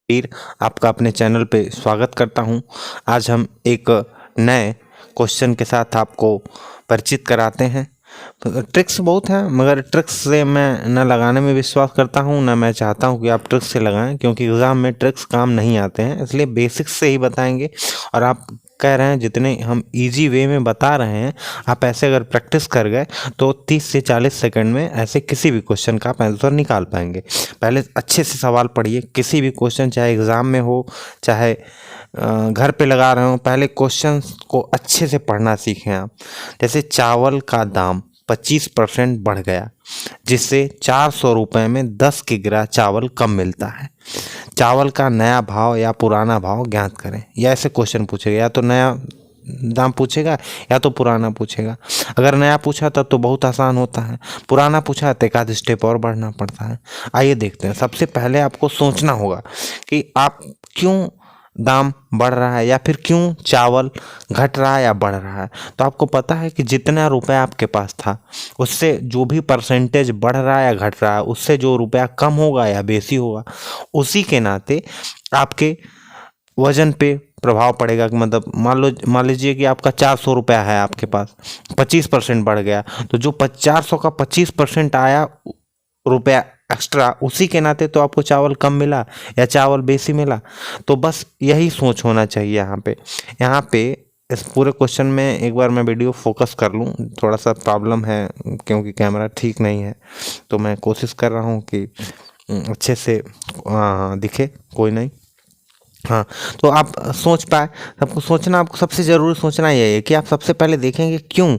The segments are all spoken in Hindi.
फिर आपका अपने चैनल पे स्वागत करता हूं। आज हम एक नए क्वेश्चन के साथ आपको परिचित कराते हैं। ट्रिक्स बहुत हैं, मगर ट्रिक्स से मैं न लगाने में विश्वास करता हूं, न मैं चाहता हूं कि आप ट्रिक्स से लगाएं, क्योंकि एग्ज़ाम में ट्रिक्स काम नहीं आते हैं। इसलिए बेसिक्स से ही बताएंगे। और आप कह रहे हैं जितने हम इजी वे में बता रहे हैं, आप ऐसे अगर प्रैक्टिस कर गए तो 30 से 40 सेकंड में ऐसे किसी भी क्वेश्चन का आप आंसर निकाल पाएंगे। पहले अच्छे से सवाल पढ़िए। किसी भी क्वेश्चन, चाहे एग्ज़ाम में हो चाहे घर पे लगा रहे हो, पहले क्वेश्चन को अच्छे से पढ़ना सीखें आप। जैसे चावल का दाम 25% बढ़ गया, जिससे 400 रुपये में 10 किग्रा चावल कम मिलता है। चावल का नया भाव या पुराना भाव ज्ञात करें। या ऐसे क्वेश्चन पूछेगा, या तो नया दाम पूछेगा या तो पुराना पूछेगा। अगर नया पूछा तब तो बहुत आसान होता है, पुराना पूछा तो एक आध स्टेप और बढ़ना पड़ता है। आइए देखते हैं। सबसे पहले आपको सोचना होगा कि आप क्यों दाम बढ़ रहा है, या फिर क्यों चावल घट रहा है या बढ़ रहा है। तो आपको पता है कि जितना रुपया आपके पास था, उससे जो भी परसेंटेज बढ़ रहा है या घट रहा है, उससे जो रुपया कम होगा या बेसी होगा, उसी के नाते आपके वजन पे प्रभाव पड़ेगा। कि मतलब मान लीजिए कि आपका 400 रुपया है, आपके पास 25% बढ़ गया, तो जो 400 का 25% आया रुपया एक्स्ट्रा, उसी के नाते तो आपको चावल कम मिला या चावल बेसी मिला। तो बस यही सोच होना चाहिए यहाँ पे इस पूरे क्वेश्चन में। एक बार मैं वीडियो फोकस कर लूँ, थोड़ा सा प्रॉब्लम है क्योंकि कैमरा ठीक नहीं है, तो मैं कोशिश कर रहा हूँ कि अच्छे से दिखे। कोई नहीं, हाँ। तो आप सोच पाए। आपको सोचना, आपको सबसे ज़रूरी सोचना ये है कि आप सबसे पहले देखेंगे क्यों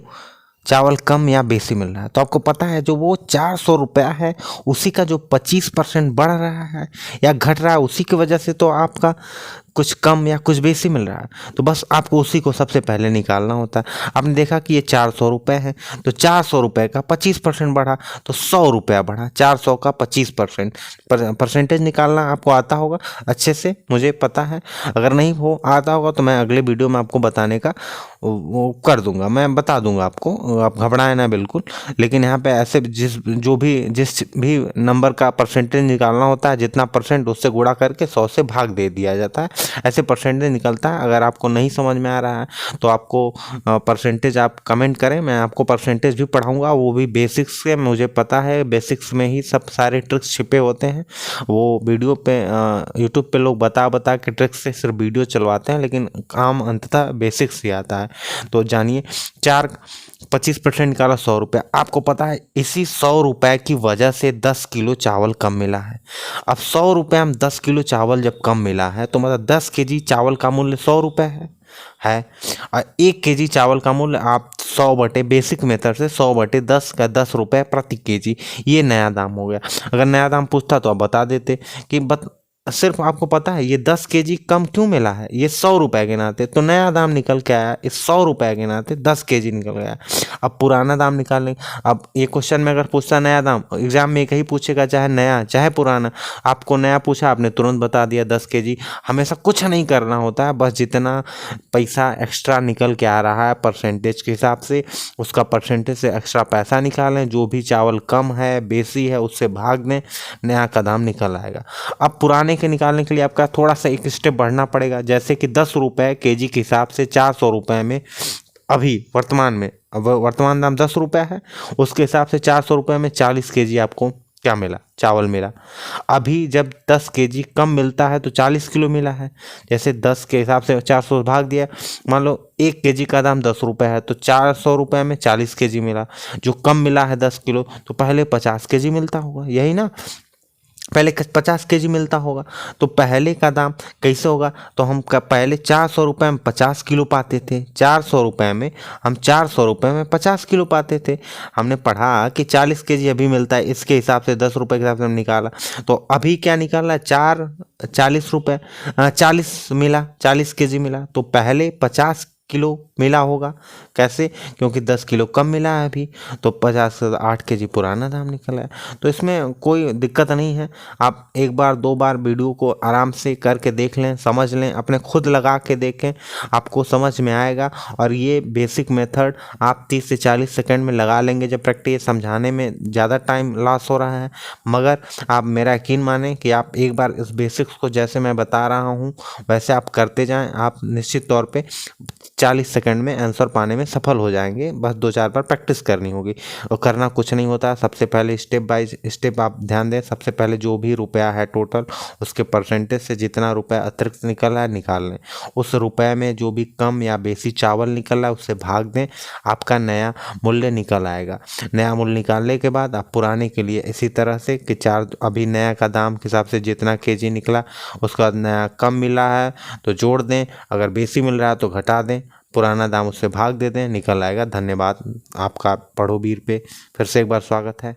चावल कम या बेसी मिल रहा है। तो आपको पता है जो वो 400 रुपया है, उसी का जो 25% बढ़ रहा है या घट रहा है, उसी की वजह से तो आपका कुछ कम या कुछ बेसी मिल रहा है। तो बस आपको उसी को सबसे पहले निकालना होता है। आपने देखा कि ये 400 रुपये है, तो 400 रुपये का 25% बढ़ा तो 100 रुपया बढ़ा। 400 का 25% परसेंटेज निकालना आपको आता होगा अच्छे से, मुझे पता है। अगर नहीं हो आता होगा तो मैं अगले वीडियो में आपको बताने का वो कर दूंगा, मैं बता दूंगा आपको। आप घबराएं ना बिल्कुल। लेकिन यहाँ पे ऐसे जिस भी नंबर का परसेंटेज निकालना होता है, जितना परसेंट उससे गुणा करके 100 से भाग दे दिया जाता है, ऐसे परसेंटेज निकलता है। अगर आपको नहीं समझ में आ रहा है तो आपको परसेंटेज आप कमेंट करें, मैं आपको परसेंटेज भी पढ़ाऊंगा, वो भी बेसिक्स के। मुझे पता है बेसिक्स में ही सब सारे ट्रिक्स छिपे होते हैं। वो वीडियो पे यूट्यूब पे लोग बता बता के ट्रिक्स से सिर्फ वीडियो चलवाते हैं, लेकिन काम अंततः बेसिक्स ही आता है। तो जानिए, 25% निकाला 100 रुपये। आपको पता है इसी 100 रुपये की वजह से 10 किलो चावल कम मिला है। अब 100 रुपये में 10 किलो चावल जब कम मिला है, तो मतलब 10 केजी चावल का मूल्य 100 रुपये है। और 1 केजी चावल का मूल्य आप 100 बटे बेसिक मेथड से 100 बटे 10 का 10 रुपये प्रति केजी, ये नया दाम हो गया। अगर नया दाम पूछता तो आप बता देते कि सिर्फ आपको पता है ये 10 केजी कम क्यों मिला है, ये 100 रुपये के नाते। तो नया दाम निकल के आया, इस 100 रुपये के नाते 10 केजी निकल गया। अब पुराना दाम निकालेंगे। अब ये क्वेश्चन में अगर पूछता नया दाम, एग्जाम में एक ही पूछेगा, चाहे नया चाहे पुराना। आपको नया पूछा, आपने तुरंत बता दिया 10 केजी। हमेशा कुछ नहीं करना होता है, बस जितना पैसा एक्स्ट्रा निकल के आ रहा है परसेंटेज के हिसाब से, उसका परसेंटेज से एक्स्ट्रा पैसा निकालें। जो भी चावल कम है बेसी है उससे भाग दें, नया का दाम निकल आएगा। अब पुराने के निकालने के लिए आपका थोड़ा सा एक स्टेप बढ़ना पड़ेगा। जैसे कि 10 रुपये केजी के हिसाब से 400 रुपये में अभी वर्तमान में, अब वर्तमान दाम 10 रुपये है, उसके हिसाब से 400 रुपये में 40 केजी आपको क्या मिला, चावल मिला। अभी जब 10 केजी कम मिलता है तो 40 किलो मिला है। जैसे 10 के हिसाब से 400 भाग दिया, मान लो 1 केजी का दाम 10 रुपये है, तो 400 रुपये में 40 केजी मिला। जो कम मिला है 10 किलो, तो पहले 50 केजी मिलता होगा, यही ना। पहले 50 केजी मिलता होगा, तो पहले का दाम कैसे होगा। तो हम पहले 400 रुपये में 50 किलो पाते थे। 400 रुपये में हम 400 रुपये में 50 किलो पाते थे। हमने पढ़ा कि 40 केजी अभी मिलता है, इसके हिसाब से 10 रुपये के हिसाब से हम निकाला। तो अभी क्या निकाला है, 40 रुपये 40 मिला, 40 केजी मिला। तो पहले 50 किलो मिला होगा। कैसे? क्योंकि 10 किलो कम मिला है अभी, तो 8 केजी पुराना दाम निकला है। तो इसमें कोई दिक्कत नहीं है। आप एक बार 2 बार वीडियो को आराम से करके देख लें, समझ लें, अपने खुद लगा के देखें, आपको समझ में आएगा। और ये बेसिक मेथड आप 30 से 40 सेकंड में लगा लेंगे। जब प्रैक्टिस समझाने में ज़्यादा टाइम लॉस हो रहा है, मगर आप मेरा यकीन मानें कि आप एक बार इस बेसिक्स को जैसे मैं बता रहा हूँ वैसे आप करते जाएं, आप निश्चित तौर पे 40 सेकंड में आंसर पाने में सफल हो जाएंगे। बस 2-4 बार प्रैक्टिस करनी होगी और करना कुछ नहीं होता। सबसे पहले स्टेप बाय स्टेप आप ध्यान दें। सबसे पहले जो भी रुपया है टोटल, उसके परसेंटेज से जितना रुपया अतिरिक्त निकल रहा है निकाल लें। उस रुपये में जो भी कम या बेसी चावल निकल रहा है उससे भाग दें, आपका नया मूल्य निकल आएगा। नया मूल्य निकालने के बाद आप पुराने के लिए इसी तरह से कि अभी नया का दाम के हिसाब से जितना केजी निकला उसके बाद नया कम मिला है तो जोड़ दें, अगर बेसी मिल रहा है तो घटा दें, पुराना दाम उससे भाग दे दें, निकल आएगा। धन्यवाद। आपका पढ़ो वीर पे फिर से एक बार स्वागत है।